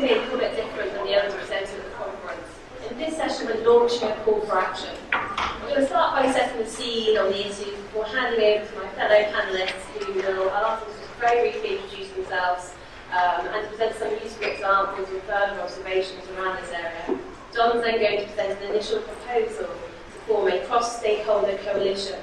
be a little bit different than the others presented at the conference. In this session, we're launching a call for action. I'm going to start by setting the scene on the issue before handing over to my fellow panellists who will, I'll ask them to just very briefly introduce themselves and present some useful examples and further observations around this area. Don's then going to present an initial proposal to form a cross-stakeholder coalition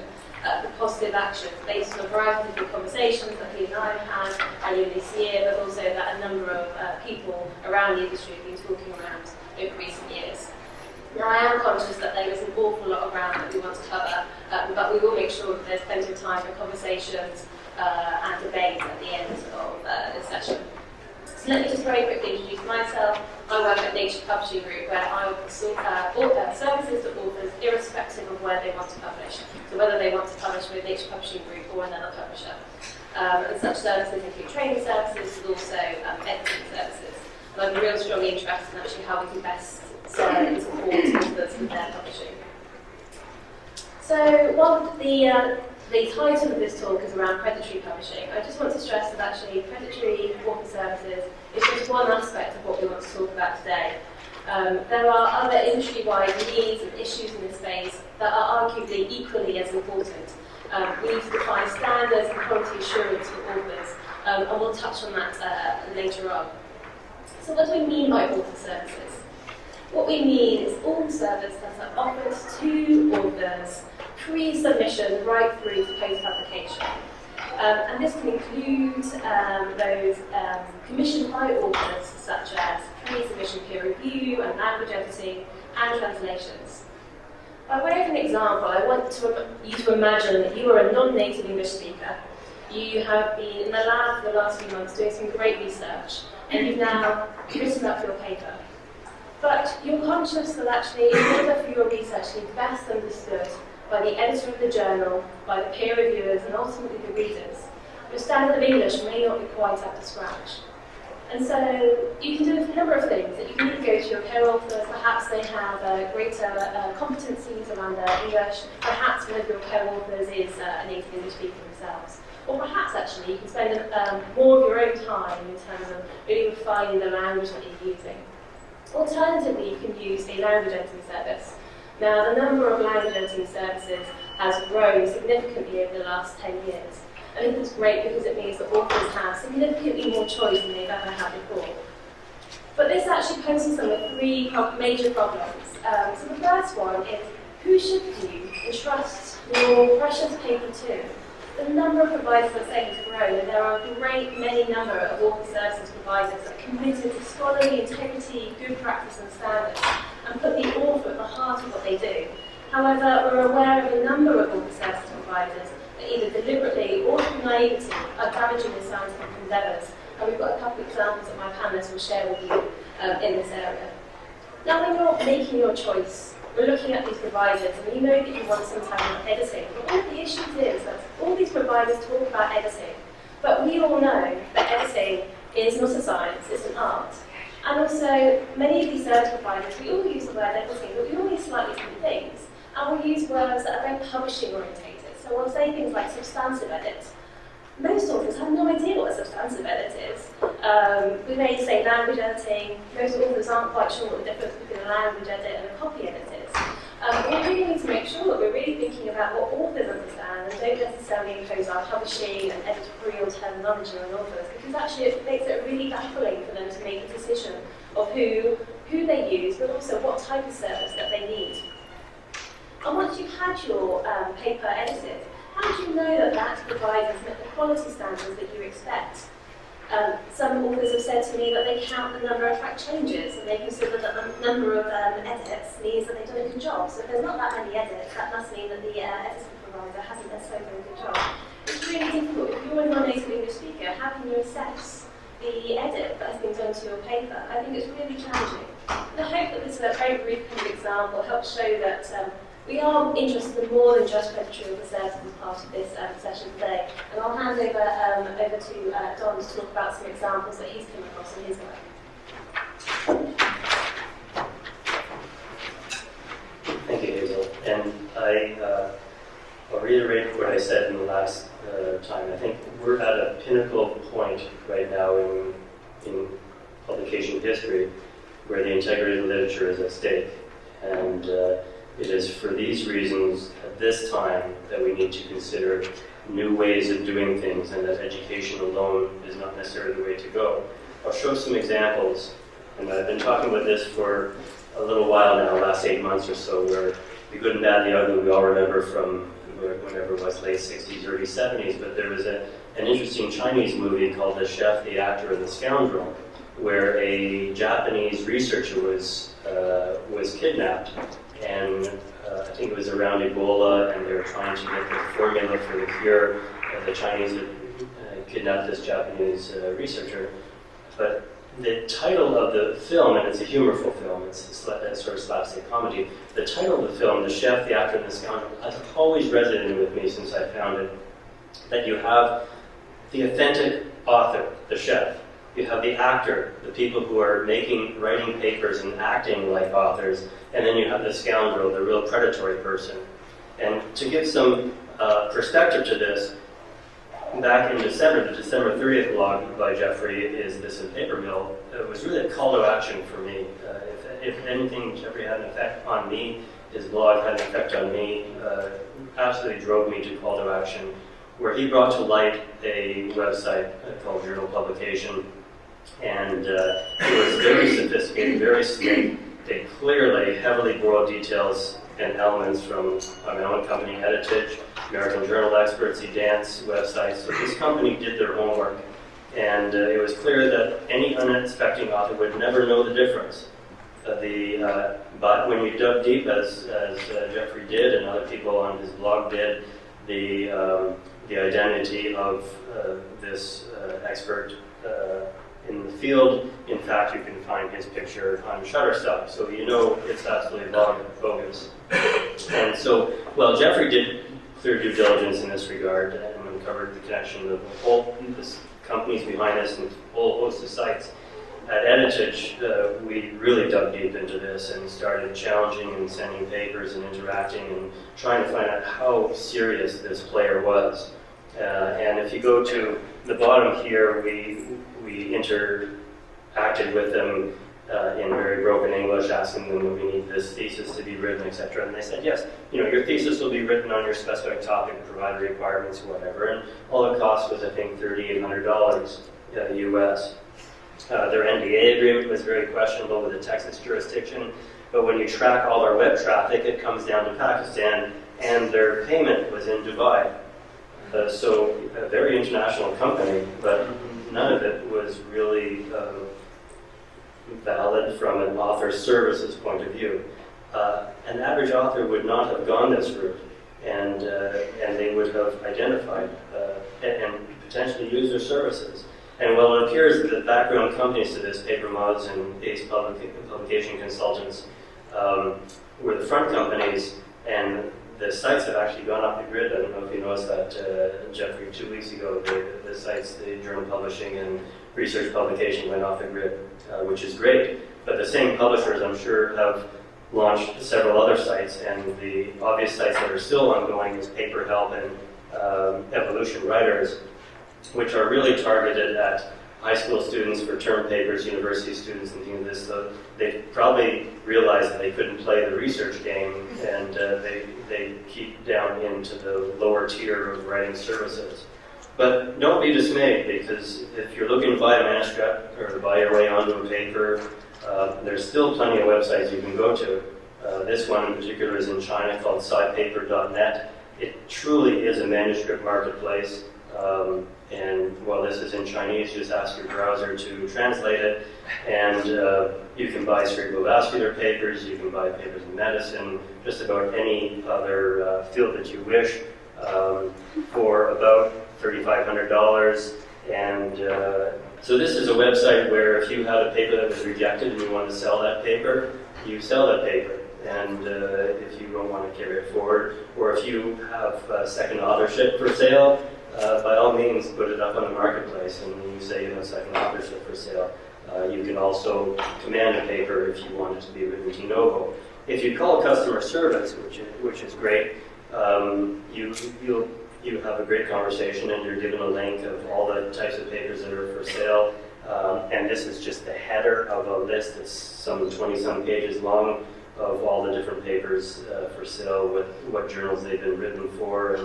for positive action based on a variety of different conversations that he and I have had earlier this year, but also that a number of people around the industry have been talking around over recent years. Now, I am conscious that there is an awful lot of ground that we want to cover, but we will make sure that there's plenty of time for conversations and debate at the end of this session. So let me just very quickly introduce myself. I work at Nature Publishing Group, where I offer services to authors irrespective of where they want to publish. So whether they want to publish with Nature Publishing Group or another publisher. And such services include training services, but also editing services. And I have a real strong interest in actually how we can best serve and support authors with their publishing. So while the title of this talk is around predatory publishing, I just want to stress that actually predatory author services is just one aspect of what we want to talk about today. There are other industry-wide needs and issues in this space that are arguably equally as important. We need to define standards and quality assurance for authors, and we'll touch on that later on. So what do we mean by author services? What we mean is all services that are offered to authors pre-submission right through to post-publication. And this can include those commissioned by authors, such as pre-submission peer review and language editing and translations. By way of an example, I want you to imagine that you are a non-native English speaker. You have been in the lab for the last few months doing some great research, and you've now written up your paper. But you're conscious that actually, in order for your research to be best understood by the editor of the journal, by the peer reviewers, and ultimately the readers, your standard of English may not be quite up to scratch. And so you can do a number of things. That you can either go to your co-authors, perhaps they have greater competencies around their English, perhaps one of your co-authors is a native English speaker themselves. Or perhaps actually you can spend more of your own time in terms of really refining the language that you're using. Alternatively, you can use a language editing service. Now, the number of language editing services has grown significantly over the last 10 years. I think it's great because it means that authors have significantly more choice than they've ever had before. But this actually poses them with three major problems. So the first one is, who should you entrust your precious paper to? The number of providers, let's say, has grown, and there are a great many number of author services providers that are committed to scholarly integrity, good practice and standards, and put the author at the heart of what they do. However, we're aware of a number of author service providers that either deliberately or through naivety are damaging the scientific endeavours, and we've got a couple of examples that my panellists will share with you in this area. Now, when you're making your choice, we're looking at these providers, and you know that you want some type of editing. But one of the issues is that all these providers talk about editing, but we all know that editing is not a science, it's an art. And also, many of these service providers, we all use the word editing, but we all use slightly different things. And we'll use words that are very publishing orientated. So we'll say things like substantive edit. Most authors have no idea what a substantive edit is. We may say language editing. Most authors aren't quite sure what the difference between a language edit and a copy edit is. We really need to make sure that we're really thinking about what authors understand and don't necessarily impose our publishing and editorial terminology on authors, because actually it makes it really baffling for them to make a decision of who they use, but also what type of service that they need. And once you've had your paper edited, how do you know that that provider has met the quality standards that you expect? Some authors have said to me that they count the number of track changes, and they consider that the number of edits means that they've done a good job. So if there's not that many edits, that must mean that the editing provider hasn't necessarily done a good job. It's really difficult. If you're a non-native English speaker, how can you assess the edit that has been done to your paper? I think it's really challenging. And I hope that this very brief example helps show that we are interested in more than just predatory author services as part of this session today. And I'll hand over to Don to talk about some examples that he's come across in his work. Thank you, Hazel. And I'll reiterate what I said in the last time. I think we're at a pinnacle point right now in publication history, where the integrity of the literature is at stake. And it is for these reasons at this time that we need to consider new ways of doing things, and that education alone is not necessarily the way to go. I'll show some examples, and I've been talking about this for a little while now, last 8 months or so, where the good and bad, the ugly, we all remember from whenever it was, late 60s, early 70s, but there was an interesting Chinese movie called The Chef, the Actor, and the Scoundrel, where a Japanese researcher was kidnapped, and I think it was around Ebola, and they were trying to get the formula for the cure. The Chinese had kidnapped this Japanese researcher, but the title of the film, and it's a humorful film, it's a sort of slapstick comedy, the title of the film, The Chef, the Actor, and the Scoundrel, has always resonated with me since I found it, that you have the authentic author, the chef, you have the actor, the people who are writing papers and acting like authors, and then you have the scoundrel, the real predatory person. And to give some perspective to this, back in December, the December 30th blog by Jeffrey, Is This in Paper Mill? It was really a call to action for me. If anything, Jeffrey had an effect on me, his blog had an effect on me, absolutely drove me to call to action, where he brought to light a website called Journal Publication, and it was very sophisticated, very slick. They clearly, heavily borrowed details and elements from my own company, Heritage, American Journal Experts, Dance websites. So this company did their homework, and it was clear that any unsuspecting author would never know the difference. But when you dug deep, as Jeffrey did and other people on his blog did, the identity of this expert in the field, in fact, you can find his picture on Shutterstock, so you know it's absolutely bogus. And so, well, Jeffrey did clear due diligence in this regard and uncovered the connection of the companies behind us and a whole host of sites. At Heritage, we really dug deep into this and started challenging and sending papers and interacting and trying to find out how serious this player was. And if you go to the bottom here, we interacted with them in very broken English, asking them if we need this thesis to be written, etc. And they said, yes, your thesis will be written on your specific topic, provide the requirements, whatever. And all it cost was, I think, $3,800 US. Their NDA agreement was very questionable with the Texas jurisdiction, but when you track all their web traffic, it comes down to Pakistan, and their payment was in Dubai. So a very international company, but none of it was really valid from an author's services point of view. An average author would not have gone this route, and they would have identified and potentially used their services. And while it appears that the background companies to this, Paper Mods and Ace Publication Consultants, were the front companies, and the sites have actually gone off the grid. I don't know if you noticed that, Jeffrey, 2 weeks ago, the sites, the Journal Publishing and Research Publication went off the grid, which is great. But the same publishers, I'm sure, have launched several other sites, and the obvious sites that are still ongoing is Paper Help and Evolution Writers, which are really targeted at high school students for term papers, university students, and things like this. So they probably realized that they couldn't play the research game, and they keep down into the lower tier of writing services. But don't be dismayed, because if you're looking to buy a manuscript or to buy your way onto a paper, there's still plenty of websites you can go to. This one in particular is in China, called scipaper.net. It truly is a manuscript marketplace. And while this is in Chinese, just ask your browser to translate it. And you can buy cerebrovascular papers, you can buy papers in medicine, just about any other field that you wish, for about $3,500. And so this is a website where if you had a paper that was rejected and you want to sell that paper, you sell that paper. And if you don't want to carry it forward, or if you have second authorship for sale, by all means, put it up on the marketplace, and when you say you have second authorship for sale, you can also command a paper if you want it to be written de novo. If you call customer service, which is great, you have a great conversation, and you're given a link of all the types of papers that are for sale. And this is just the header of a list that's some 20-some pages long of all the different papers for sale, what journals they've been written for,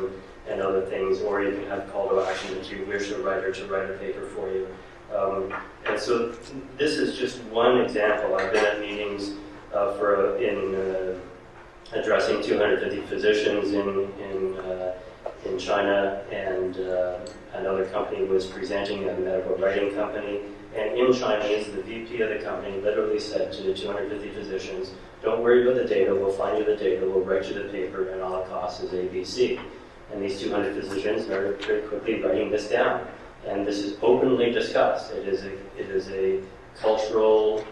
and other things, or you can have call to action if you wish a writer to write a paper for you. And so this is just one example. I've been at meetings in addressing 250 physicians in China, and another company was presenting, a medical writing company. And in Chinese, the VP of the company literally said to the 250 physicians, "Don't worry about the data, we'll find you the data, we'll write you the paper, and all it costs is ABC." And these 200 physicians are very quickly writing this down. And this is openly discussed. It is a cultural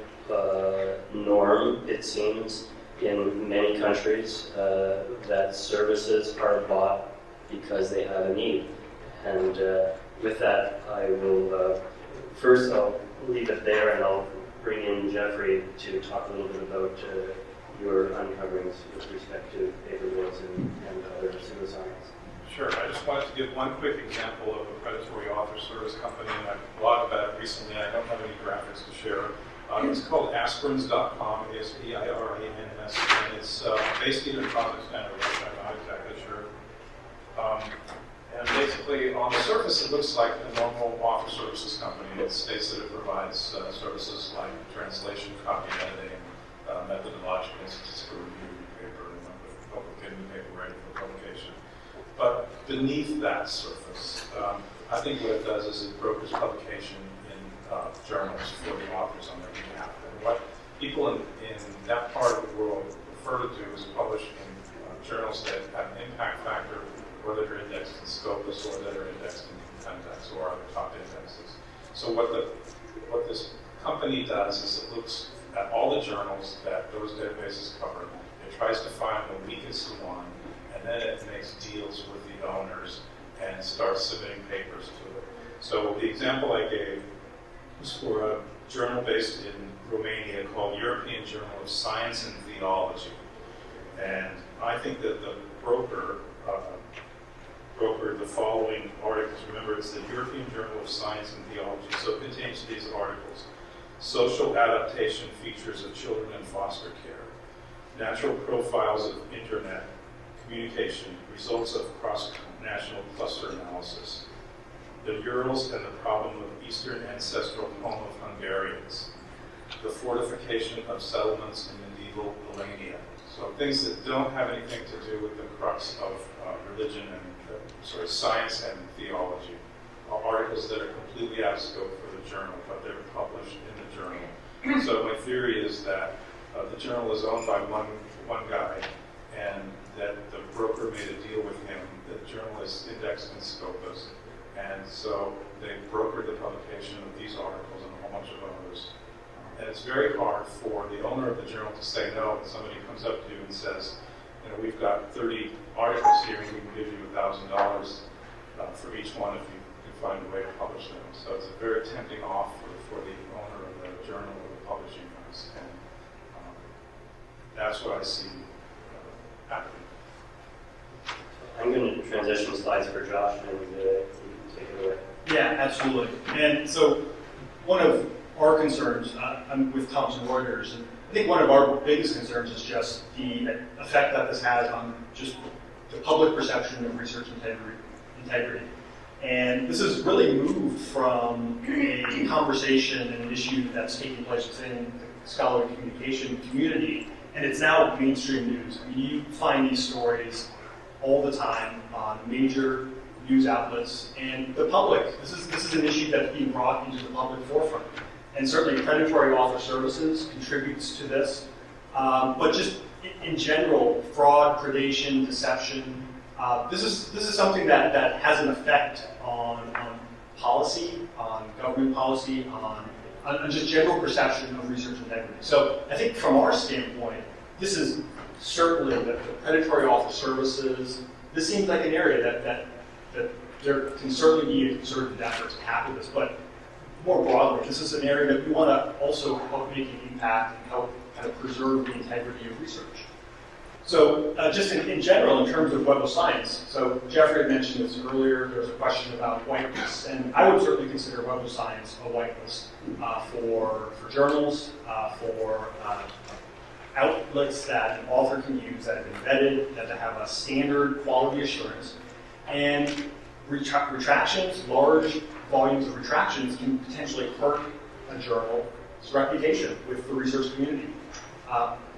norm, it seems, in many countries that services are bought because they have a need. And with that, I will first I'll leave it there, and I'll bring in Jeffrey to talk a little bit about your uncoverings with respect to paper wars and other pseudoscience. Sure. I just wanted to give one quick example of a predatory author service company, and I've blogged about it recently. I don't have any graphics to share. It's called aspirins.com, ASPIRANS, and it's based either in Kazakhstan or Russia, I'm not exactly sure. And basically, on the surface, it looks like a normal author services company. It states that it provides services like translation, copy editing, methodological and statistical review of paper, and getting the paper ready for publication. But beneath that surface, I think what it does is it brokers publication in journals for the authors on their behalf. And what people in that part of the world prefer to do is publish in journals that have an impact factor, or that are indexed in Scopus, or that are indexed in Context, or other top indexes. So what this company does is it looks at all the journals that those databases cover. It tries to find the weakest one, and then it makes deals with the owners and starts submitting papers to it. So the example I gave was for a journal based in Romania called European Journal of Science and Theology. And I think that the brokered the following articles. Remember, it's the European Journal of Science and Theology, so it contains these articles: social adaptation features of children in foster care, natural profiles of internet communication, results of cross-national cluster analysis, the Urals and the problem of Eastern ancestral home of Hungarians, the fortification of settlements in medieval Polania. So things that don't have anything to do with the crux of religion and science and theology, are articles that are completely out of scope for the journal, but they're published in the journal. So my theory is that the journal is owned by one guy, and that the broker made a deal with him. The journal is indexed in Scopus, and so they brokered the publication of these articles and a whole bunch of others. And it's very hard for the owner of the journal to say no when somebody comes up to you and says, we've got 30 articles here, and we can give you $1,000 for each one if you can find a way to publish them. So it's a very tempting offer for the owner of the journal or the publishing house, and that's what I see happening. I'm going to transition slides for Josh, and you can take it away. Yeah, absolutely. And so one of our concerns, I'm with Thomson Reuters, and I think one of our biggest concerns is just the effect that this has on just the public perception of research integrity. And this has really moved from a conversation and an issue that's taking place within the scholarly communication community, and it's now mainstream news. I mean, you find these stories all the time on major news outlets, and the public, this is an issue that's being brought into the public forefront. And certainly predatory author services contributes to this. But just in general, fraud, predation, deception, this is something that has an effect on policy, on government policy, on just general perception of research integrity. So I think from our standpoint, this is certainly the predatory author services. This seems like an area that there can certainly be a concerted effort to tackle this. But more broadly, this is an area that we want to also help make an impact and help kind of preserve the integrity of research. So just in general, in terms of Web of Science, so Jeffrey had mentioned this earlier, there was a question about whitelists, and I would certainly consider Web of Science a whitelist for journals, for outlets that an author can use that have been vetted, that have a standard quality assurance, and retractions, large volumes of retractions can potentially hurt a journal's reputation with the research community.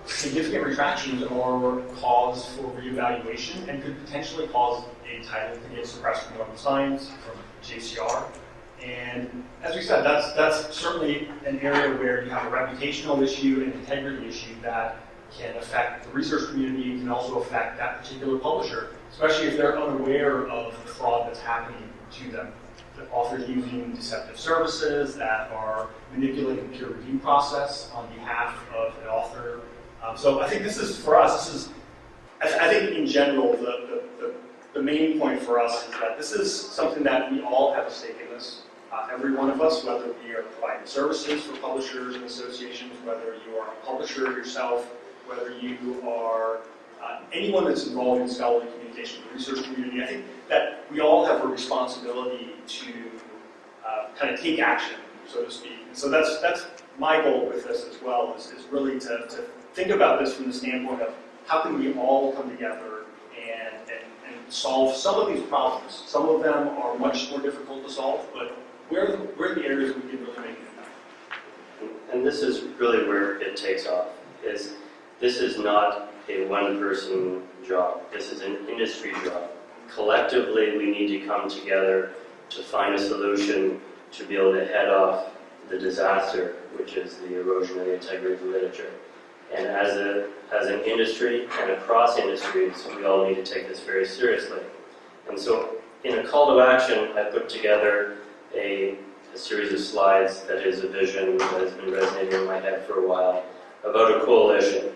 Significant retractions are cause for reevaluation and could potentially cause a title to get suppressed from Web of Science, from JCR. And as we said, that's certainly an area where you have a reputational issue and integrity issue that can affect the research community and can also affect that particular publisher, especially if they're unaware of the fraud that's happening to them. The authors using deceptive services that are manipulating the peer review process on behalf of the author. So I think this is, for us, I think in general, the main point for us is that this is something that we all have a stake in this. Every one of us, whether we are providing services for publishers and associations, whether you are a publisher yourself, whether you are anyone that's involved in scholarly communication with the research community, I think that we all have a responsibility to kind of take action, so to speak. And so that's my goal with this as well, is really to think about this from the standpoint of how can we all come together and solve some of these problems. Some of them are much more difficult to solve, but where are the areas we can really make an impact? And this is really where it takes off. This is not a one-person job. This is an industry job. Collectively, we need to come together to find a solution to be able to head off the disaster, which is the erosion of the integrity of the literature. And as an industry and across industries, we all need to take this very seriously. And so in a call to action, I put together a series of slides that is a vision that has been resonating in my head for a while about a coalition.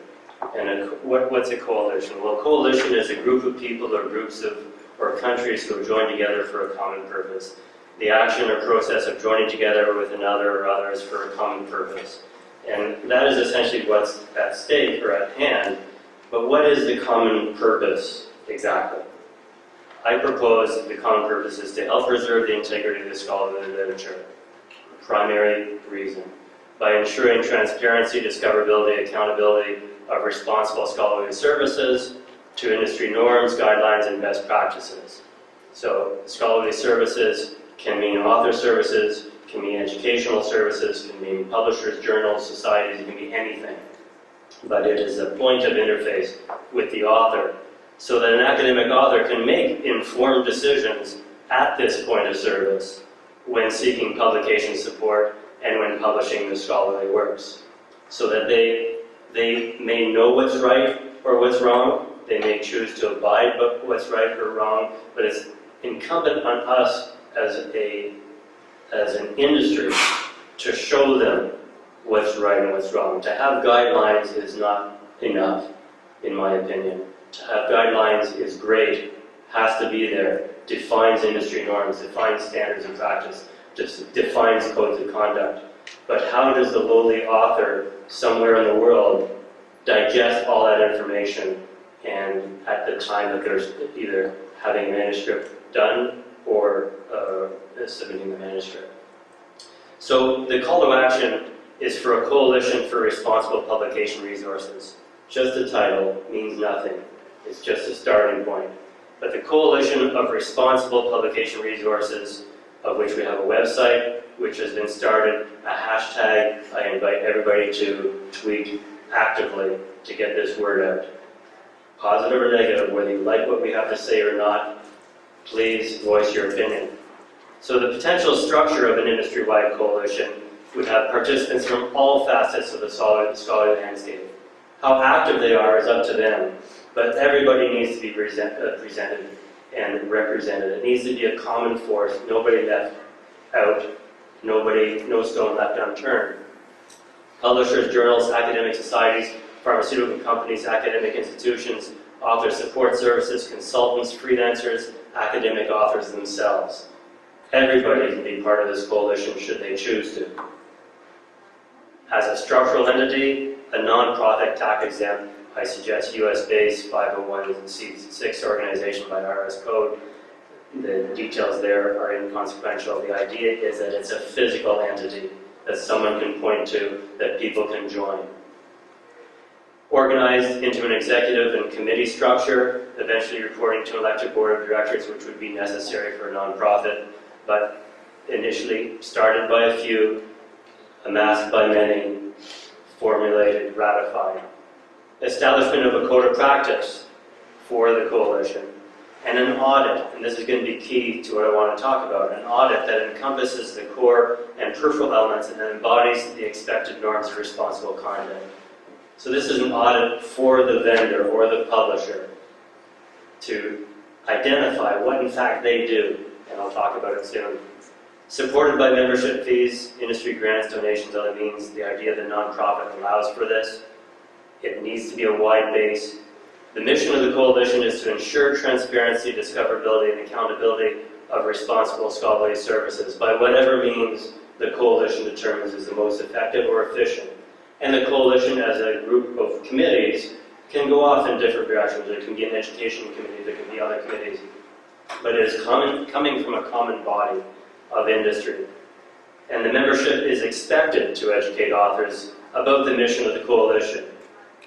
And what's a coalition? Well, a coalition is a group of people or groups of or countries who have joined together for a common purpose. The action or process of joining together with another or others for a common purpose. And that is essentially what's at stake or at hand. But what is the common purpose exactly? I propose the common purpose is to help preserve the integrity of the scholarly literature. Primary reason. By ensuring transparency, discoverability, accountability of responsible scholarly services to industry norms, guidelines, and best practices. So scholarly services can mean author services, can mean educational services, can mean publishers, journals, societies, it can be anything. But it is a point of interface with the author so that an academic author can make informed decisions at this point of service when seeking publication support and when publishing the scholarly works. So that they may know what's right or what's wrong, they may choose to abide by what's right or wrong, but it's incumbent on us as an industry to show them what's right and what's wrong. To have guidelines is not enough, in my opinion. To have guidelines is great, has to be there, defines industry norms, defines standards of practice, defines codes of conduct. But how does the lowly author somewhere in the world digest all that information and at the time that they're either having a manuscript done or submitting the manuscript? So the call to action is for a coalition for responsible publication resources. Just the title means nothing. It's just a starting point. But the coalition of responsible publication resources, of which we have a website, which has been started, a hashtag. I invite everybody to tweet actively to get this word out. Positive or negative, whether you like what we have to say or not, please voice your opinion. So the potential structure of an industry-wide coalition would have participants from all facets of the scholarly landscape. How active they are is up to them, but everybody needs to be presented and represented. It needs to be a common force, nobody left out, no stone left unturned. Publishers, journals, academic societies, pharmaceutical companies, academic institutions, author support services, consultants, freelancers, academic authors themselves. Everybody can be part of this coalition should they choose to. As a structural entity, a non-profit, tax-exempt, I suggest US-based 501c6 organization by RS code. The details there are inconsequential. The idea is that it's a physical entity that someone can point to, that people can join. Organized into an executive and committee structure, eventually reporting to an elected board of directors, which would be necessary for a nonprofit, but initially started by a few, amassed by many, formulated, ratified. Establishment of a code of practice for the coalition, and an audit, and this is going to be key to what I want to talk about, an audit that encompasses the core and peripheral elements and that embodies the expected norms of responsible conduct. So this is an audit for the vendor or the publisher to identify what in fact they do, and I'll talk about it soon. Supported by membership fees, industry grants, donations, other means, the idea that nonprofit allows for this. It needs to be a wide base. The mission of the coalition is to ensure transparency, discoverability, and accountability of responsible scholarly services by whatever means the coalition determines is the most effective or efficient. And the coalition as a group of committees can go off in different directions. There can be an education committee, there can be other committees. But it is coming from a common body of industry. And the membership is expected to educate authors about the mission of the coalition.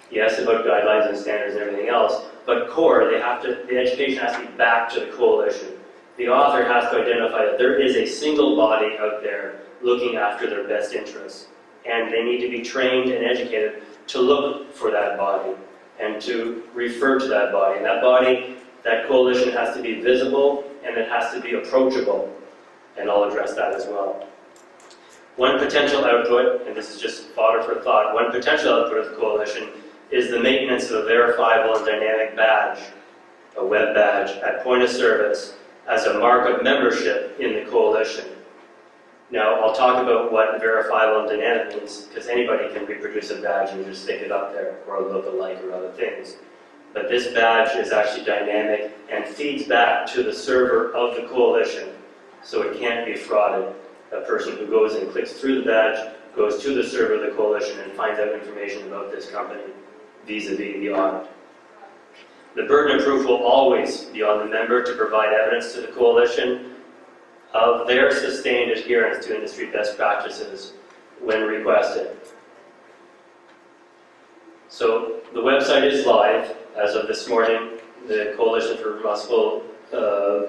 Yes, about guidelines and standards and everything else, but core, the education has to be back to the coalition. The author has to identify that there is a single body out there looking after their best interests. And they need to be trained and educated to look for that body and to refer to that body. And that body, that coalition has to be visible and it has to be approachable. And I'll address that as well. One potential output, and this is just fodder for thought, one potential output of the coalition is the maintenance of a verifiable and dynamic badge, a web badge, at point of service as a mark of membership in the coalition. Now, I'll talk about what verifiable and dynamic means, because anybody can reproduce a badge and just stick it up there, or look alike or other things. But this badge is actually dynamic and feeds back to the server of the coalition, so it can't be frauded. A person who goes and clicks through the badge goes to the server of the coalition and finds out information about this company vis-a-vis the audit. The burden of proof will always be on the member to provide evidence to the coalition of their sustained adherence to industry best practices when requested. So the website is live as of this morning. The Coalition for Responsible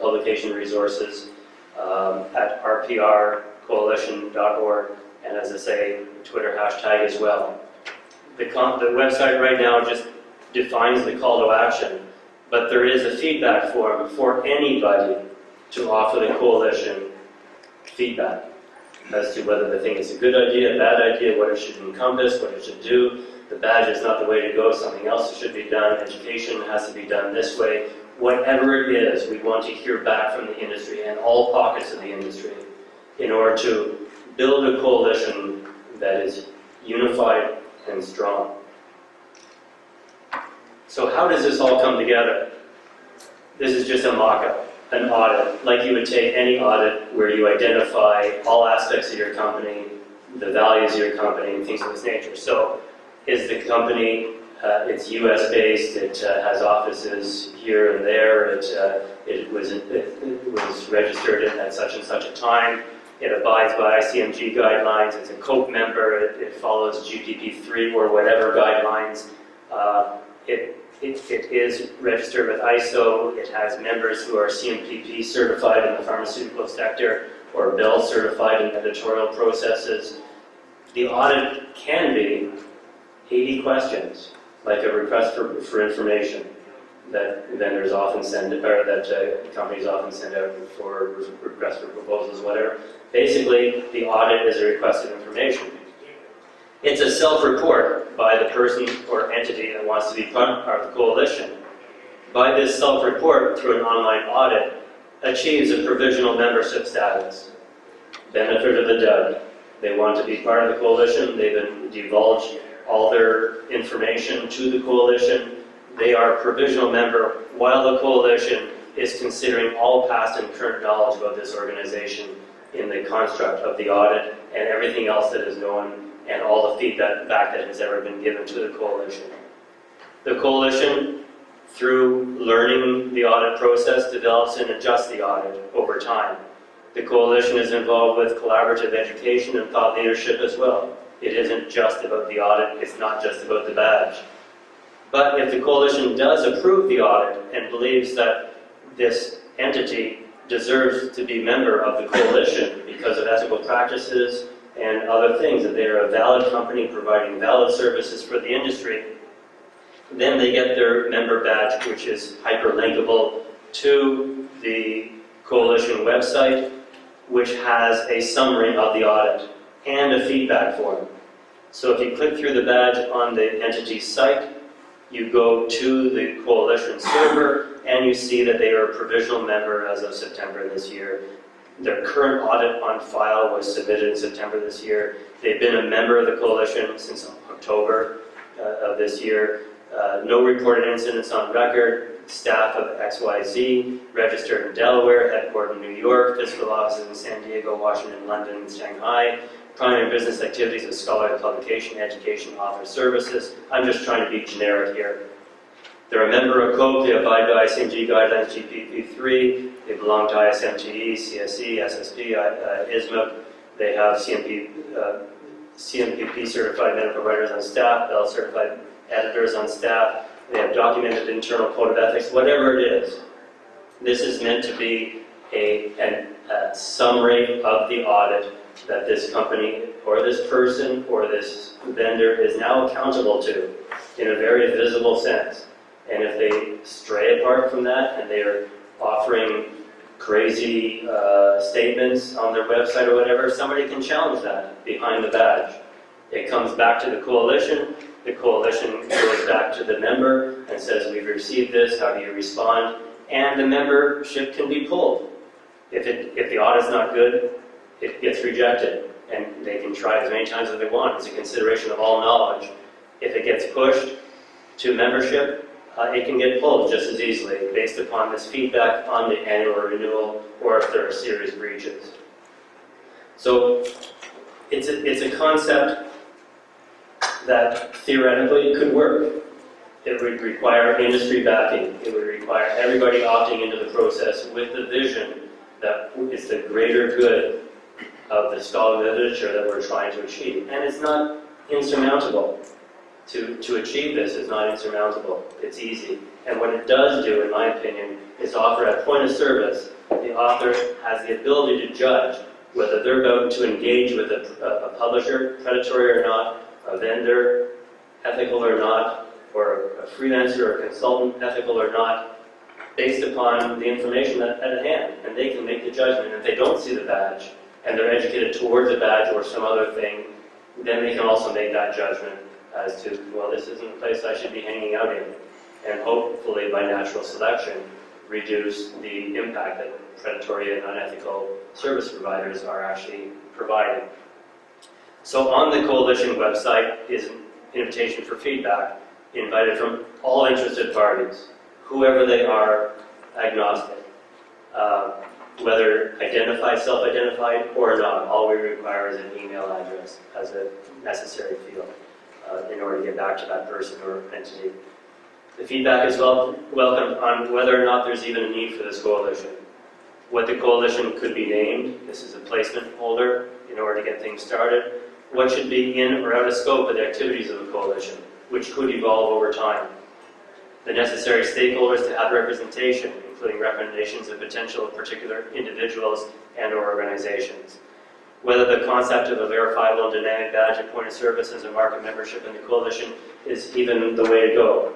Publication Resources at rprcoalition.org, and as I say, Twitter hashtag as well. The website right now just defines the call to action, but there is a feedback form for anybody to offer the coalition feedback as to whether they think it's a good idea, a bad idea, what it should encompass, what it should do. The badge is not the way to go, something else should be done, education has to be done this way. Whatever it is, we want to hear back from the industry and all pockets of the industry in order to build a coalition that is unified and strong. So how does this all come together? This is just a mock-up, an audit, like you would take any audit where you identify all aspects of your company, the values of your company, and things of this nature. So is the company, it's US-based, it has offices here and there, it was registered at such and such a time, it abides by ICMG guidelines, it's a COPE member, it follows GPP3 or whatever guidelines, it is registered with ISO, it has members who are CMPP certified in the pharmaceutical sector or BEL certified in editorial processes. The audit can be 80 questions, like a request for information that vendors often send, or that companies often send out for requests for proposals, whatever. Basically, the audit is a request of information. It's a self-report by the person or entity that wants to be part of the coalition. By this self-report, through an online audit, achieves a provisional membership status. Benefit of the doubt. They want to be part of the coalition, they've divulged all their information to the coalition. They are a provisional member while the coalition is considering all past and current knowledge about this organization in the construct of the audit and everything else that is known and all the feedback that has ever been given to the coalition. The coalition, through learning the audit process, develops and adjusts the audit over time. The coalition is involved with collaborative education and thought leadership as well. It isn't just about the audit, it's not just about the badge. But if the coalition does approve the audit and believes that this entity deserves to be a member of the coalition because of ethical practices and other things, that they are a valid company providing valid services for the industry, then they get their member badge, which is hyperlinkable to the coalition website, which has a summary of the audit and a feedback form. So if you click through the badge on the entity's site, you go to the coalition server and you see that they are a provisional member as of September this year. Their current audit on file was submitted in September this year. They've been a member of the coalition since October of this year. No reported incidents on record. Staff of XYZ, registered in Delaware, headquartered in New York, physical offices in San Diego, Washington, London, and Shanghai. Primary business activities of scholarly publication, education, author services. I'm just trying to be generic here. They're a member of COPE, they abide by ICMG guidelines, GPP3, they belong to ISMTE, CSE, SSP, ISMA. They have CMPP certified medical writers on staff, Bell certified editors on staff. They have documented internal code of ethics, whatever it is. This is meant to be a summary of the audit that this company or this person or this vendor is now accountable to in a very visible sense. And if they stray apart from that and they are offering crazy statements on their website or whatever, somebody can challenge that behind the badge. It comes back to the coalition goes back to the member and says, we've received this, how do you respond? And the membership can be pulled. If the audit's not good, it gets rejected. And they can try as many times as they want. It's a consideration of all knowledge. If it gets pushed to membership, it can get pulled just as easily based upon this feedback on the annual renewal or if there are serious breaches. So it's a concept that theoretically could work. It would require industry backing. It would require everybody opting into the process with the vision that it's the greater good of the scholarly literature that we're trying to achieve. And it's not insurmountable. To achieve this is not insurmountable. It's easy. And what it does do, in my opinion, is offer at point of service, the author has the ability to judge whether they're about to engage with a publisher, predatory or not, a vendor, ethical or not, or a freelancer or a consultant, ethical or not, based upon the information at hand. And they can make the judgment. If they don't see the badge, and they're educated towards a badge or some other thing, then they can also make that judgment as to, well, this isn't a place I should be hanging out in. And hopefully, by natural selection, reduce the impact that predatory and unethical service providers are actually providing. So on the coalition website is an invitation for feedback, invited from all interested parties, whoever they are, agnostic. Whether identified, self-identified, or not, all we require is an email address as a necessary field in order to get back to that person or entity. The feedback is welcome on whether or not there's even a need for this coalition. What the coalition could be named, this is a placement holder in order to get things started. What should be in or out of scope of the activities of the coalition, which could evolve over time. The necessary stakeholders to have representation, including recommendations of potential of particular individuals and or organizations. Whether the concept of a verifiable and dynamic badge at point of service as a market membership in the coalition is even the way to go.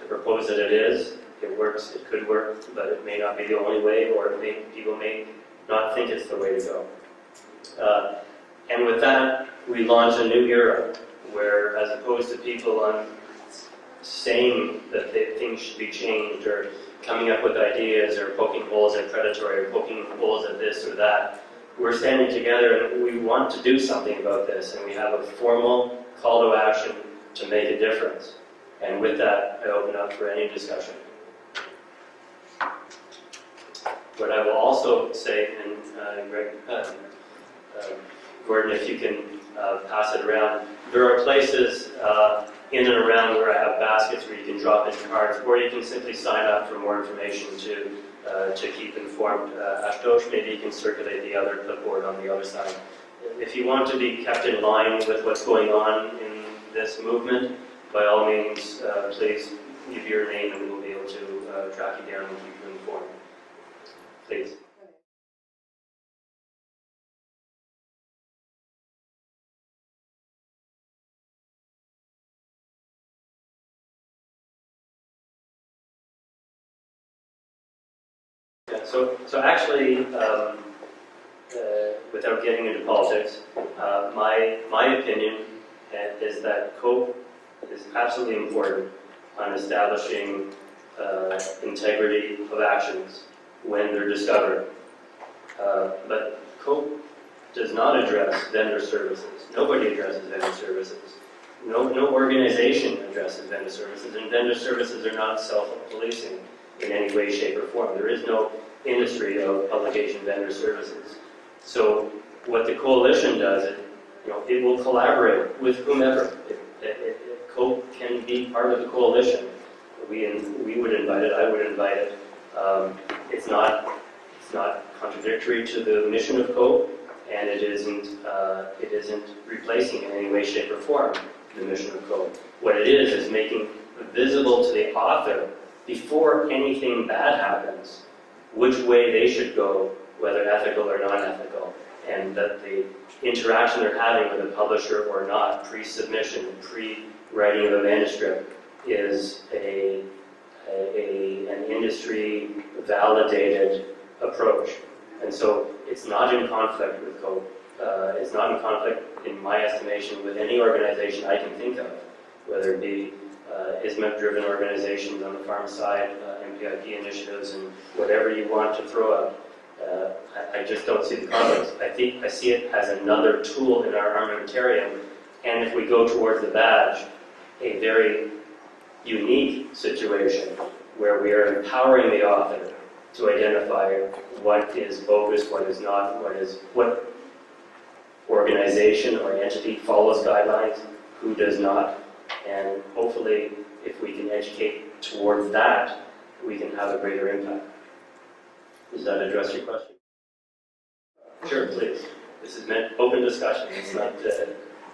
I propose that it is. It works, it could work, but it may not be the only way, or people may not think it's the way to go. And with that, we launch a new era, where as opposed to people saying that things should be changed, or coming up with ideas, or poking holes at predatory, or poking holes at this or that, we're standing together and we want to do something about this, and we have a formal call to action to make a difference. And with that, I open up for any discussion. What I will also say, and Gordon, if you can pass it around, there are places in and around where I have baskets where you can drop in cards, or you can simply sign up for more information to keep informed. Ashtosh, maybe you can circulate the other clipboard on the other side. If you want to be kept in line with what's going on in this movement, by all means, please give your name and we'll be able to track you down and keep you informed. Please. Yeah, so actually, without getting into politics, my opinion is that COPE is absolutely important on establishing integrity of actions when they're discovered. But COPE does not address vendor services. Nobody addresses vendor services. No organization addresses vendor services, and vendor services are not self-policing in any way, shape, or form. There is no industry of publication vendor services. So what the coalition does, it will collaborate with whomever. COPE can be part of the coalition. We would invite it. I would invite it. It's not contradictory to the mission of COPE, and it isn't replacing in any way, shape, or form the mission of COPE. What it is making visible to the author before anything bad happens which way they should go, whether ethical or non-ethical, and that the interaction they're having with a publisher or not, pre-submission, pre-writing of a manuscript, is an industry-validated approach. And so it's not in conflict with COPE. It's not in conflict, in my estimation, with any organization I can think of, whether it be ISMEP-driven organizations on the farm side, MPIP initiatives, and whatever you want to throw out. I just don't see the conflicts. I see it as another tool in our armamentarium, and if we go towards the badge, a very unique situation where we are empowering the author to identify what is bogus, what is not, what organization or entity follows guidelines, who does not, and hopefully if we can educate towards that, we can have a greater impact. Does that address your question? Sure, please. This is meant open discussion. It's not,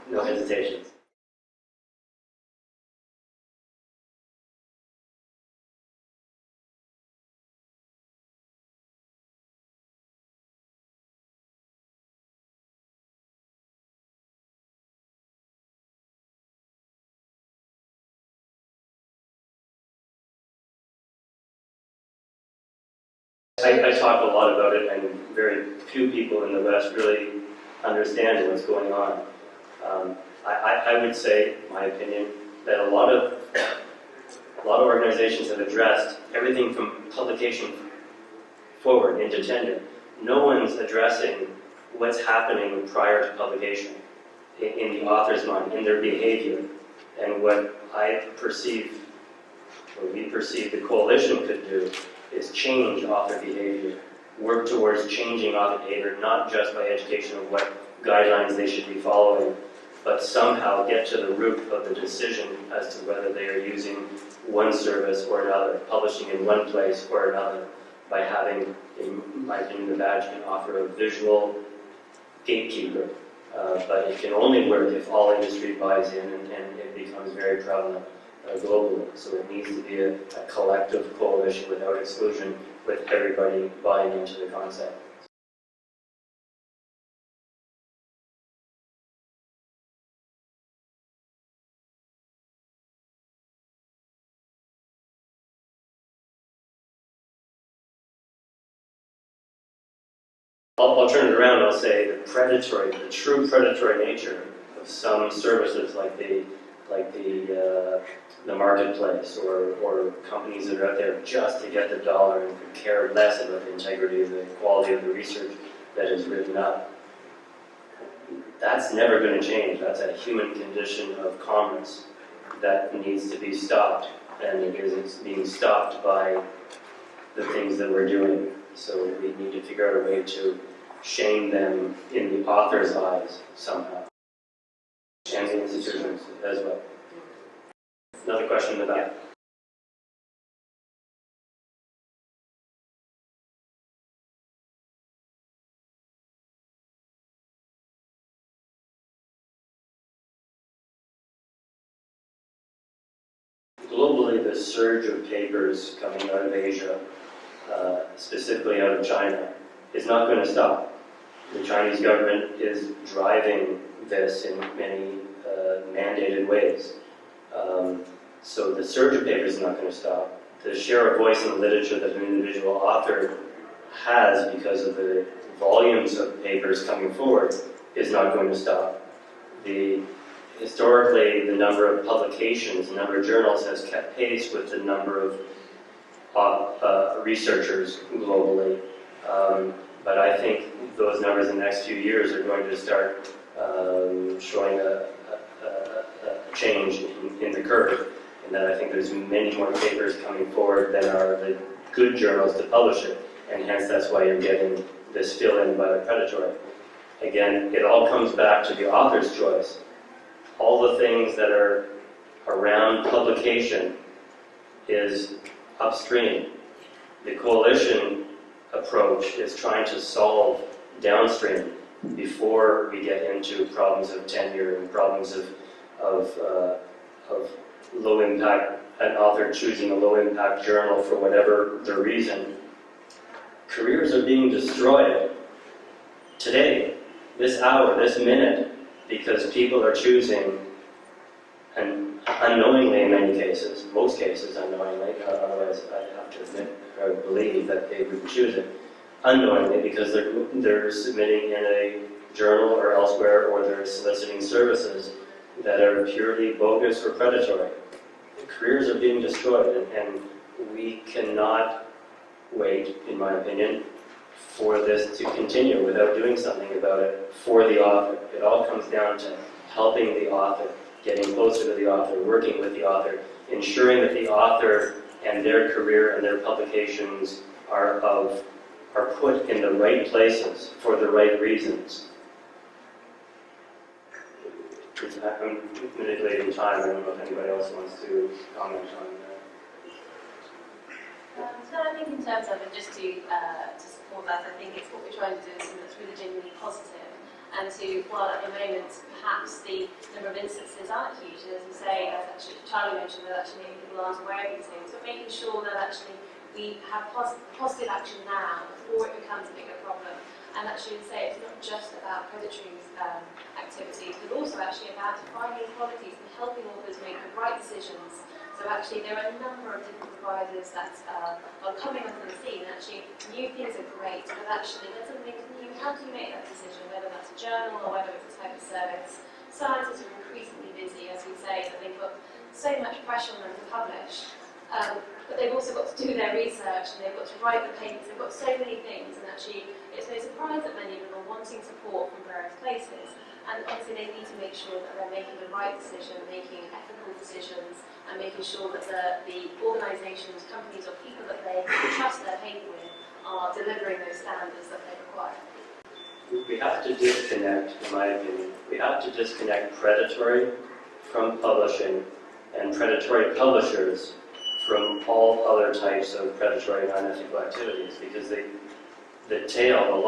no hesitations. I talk a lot about it, and very few people in the West really understand what's going on. I would say, my opinion, that a lot of organizations have addressed everything from publication forward into tender. No one's addressing what's happening prior to publication in the author's mind, in their behavior. And what I perceive, or we perceive the coalition could do, is change author behavior, work towards changing author behavior, not just by education of what guidelines they should be following, but somehow get to the root of the decision as to whether they are using one service or another, publishing in one place or another, by having, in my opinion, the badge can offer a visual gatekeeper, but it can only work if all industry buys in and it becomes very prevalent globally. So it needs to be a collective coalition without exclusion, with everybody buying into the concept. I'll turn it around and I'll say the true predatory nature of some services like the marketplace or companies that are out there just to get the dollar and could care less about the integrity of the quality of the research that is written up. That's never going to change. That's a human condition of commerce that needs to be stopped, and it isn't being stopped by the things that we're doing. So we need to figure out a way to shame them in the author's eyes somehow, and the institutions as well. Another question in the back. Globally, the surge of papers coming out of Asia, specifically out of China, is not going to stop. The Chinese government is driving this in many mandated ways. So the surge of papers is not going to stop. The share of voice in the literature that an individual author has because of the volumes of papers coming forward is not going to stop. Historically, the number of publications, the number of journals has kept pace with the number of researchers globally. But I think those numbers in the next few years are going to start showing a change in the curve, and that I think there's many more papers coming forward than are the good journals to publish it, and hence that's why you're getting this fill-in by the predatory. Again, it all comes back to the author's choice. All the things that are around publication is upstream. The coalition approach is trying to solve downstream before we get into problems of tenure and problems of low impact, an author choosing a low impact journal for whatever the reason. Careers are being destroyed today, this hour, this minute, because people are choosing, and unknowingly in many cases, most cases unknowingly, otherwise I have to admit or believe that they would choose it, unknowingly because they're submitting in a journal or elsewhere, or they're soliciting services that are purely bogus or predatory. Careers are being destroyed, and we cannot wait, in my opinion, for this to continue without doing something about it for the author. It all comes down to helping the author, getting closer to the author, working with the author, ensuring that the author and their career and their publications are put in the right places for the right reasons. I'm manipulating time. I don't know if anybody else wants to comment on that. So I think in terms of it, just to support that, I think it's what we're trying to do is something that's really genuinely positive, and to, while at the moment perhaps the number of instances aren't huge, and as you say, as actually Charlie mentioned, that actually maybe people aren't aware of these things, but making sure that actually we have positive action now before it becomes a bigger problem. And actually say it's not just about predatory activities, but also actually about defining qualities and helping authors make the right decisions. So actually there are a number of different providers that are coming onto the scene. Actually, new things are great, but actually there's something new. How do you make that decision, whether that's a journal or whether it's a type of service? Scientists are increasingly busy, as we say, that they put so much pressure on them to publish. But they've also got to do their research, and they've got to write the papers. They've got so many things, and actually it's no surprise that many of them are wanting support from various places. And obviously they need to make sure that they're making the right decision, making ethical decisions, and making sure that the organisations, companies, or people that they trust their paper with are delivering those standards that they require. We have to disconnect, in my opinion, we have to disconnect predatory from publishing and predatory publishers from all other types of predatory and unethical activities, because the tail,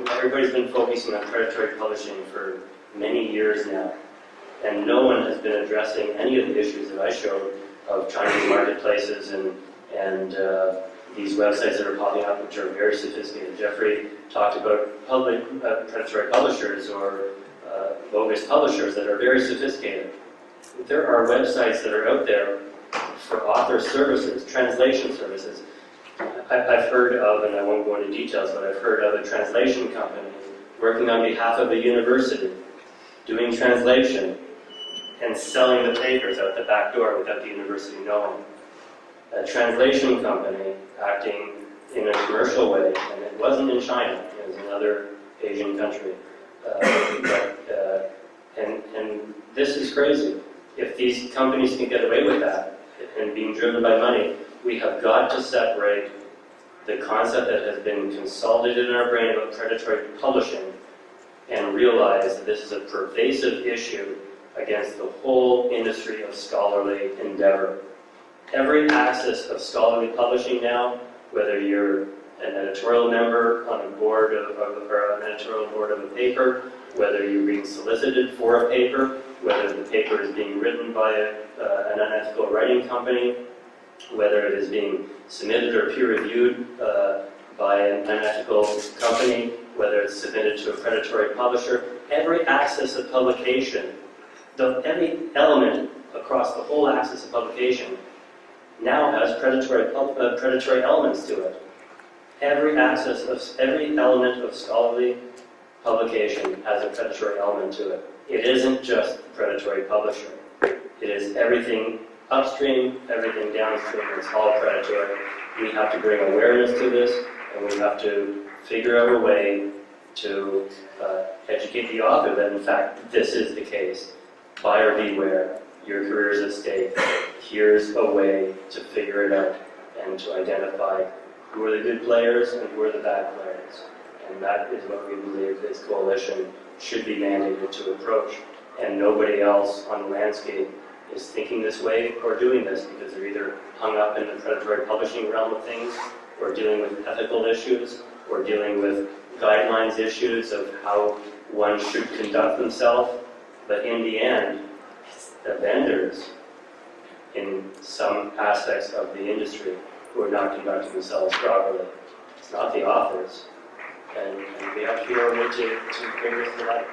everybody's been focusing on predatory publishing for many years now, and no one has been addressing any of the issues that I showed of Chinese marketplaces and these websites that are popping up, which are very sophisticated. Jeffrey talked about predatory publishers or bogus publishers that are very sophisticated. There are websites that are out there for author services, translation services. I've heard of, and I won't go into details, but I've heard of a translation company working on behalf of a university, doing translation and selling the papers out the back door without the university knowing. A translation company acting in a commercial way, and it wasn't in China, it was another Asian country. And this is crazy. If these companies can get away with that, and being driven by money, we have got to separate the concept that has been consolidated in our brain about predatory publishing and realize that this is a pervasive issue against the whole industry of scholarly endeavor. Every axis of scholarly publishing now, whether you're an editorial member on a board or an editorial board of a paper, whether you're being solicited for a paper, whether the paper is being written by an unethical writing company, whether it is being submitted or peer-reviewed by an unethical company, whether it's submitted to a predatory publisher, every axis of publication, every element across the whole axis of publication now has predatory elements to it. Every element of scholarly publication has a predatory element to it. It isn't just the predatory publisher. It is everything upstream, everything downstream. It's all predatory. We have to bring awareness to this, and we have to figure out a way to educate the author that, in fact, this is the case. Buyer beware. Your career is at stake. Here's a way to figure it out and to identify who are the good players and who are the bad players. And that is what we believe this coalition should be mandated to approach. And nobody else on the landscape is thinking this way or doing this because they're either hung up in the predatory publishing realm of things, or dealing with ethical issues, or dealing with guidelines issues of how one should conduct themselves. But in the end, it's the vendors in some aspects of the industry who are not conducting themselves properly. It's not the authors. And we have to figure out a way to bring this to light.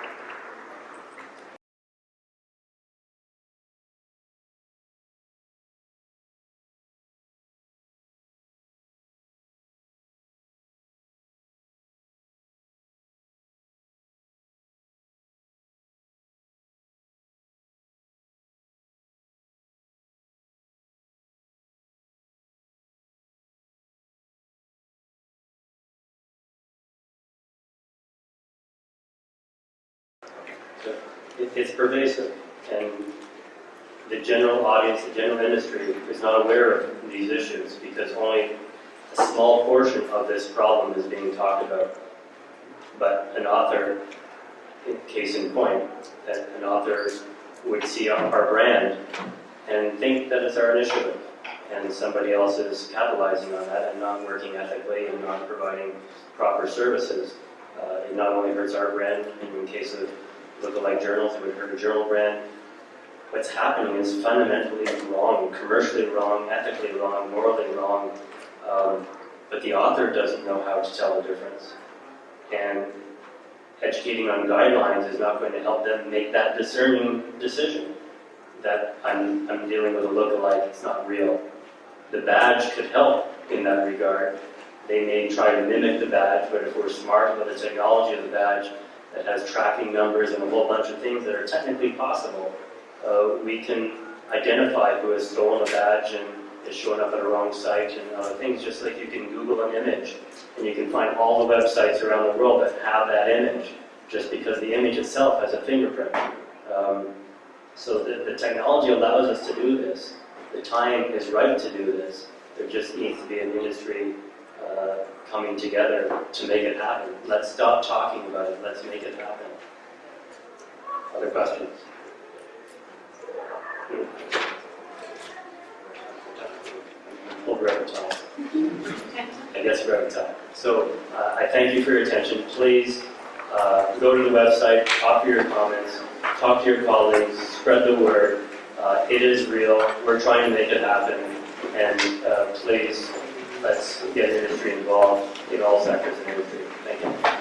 It's pervasive, and the general audience, the general industry is not aware of these issues because only a small portion of this problem is being talked about. But an author, case in point, that an author would see our brand and think that it's our initiative, and somebody else is capitalizing on that and not working ethically and not providing proper services. It not only hurts our brand, in case of lookalike journals, it would hurt a journal brand. What's happening is fundamentally wrong, commercially wrong, ethically wrong, morally wrong, but the author doesn't know how to tell the difference. And educating on guidelines is not going to help them make that discerning decision that I'm dealing with a lookalike, it's not real. The badge could help in that regard. They may try to mimic the badge, but if we're smart with the technology of the badge that has tracking numbers and a whole bunch of things that are technically possible, we can identify who has stolen a badge and is showing up at a wrong site and other things, just like you can Google an image and you can find all the websites around the world that have that image just because the image itself has a fingerprint. So the technology allows us to do this. The time is right to do this. There just needs to be an industry coming together to make it happen. Let's stop talking about it. Let's make it happen. Other questions? Well, we're out of time. I guess we're out of time. So I thank you for your attention. Please go to the website, offer your comments, talk to your colleagues, spread the word. It is real. We're trying to make it happen. And please, let's get industry involved in all sectors of industry. Thank you.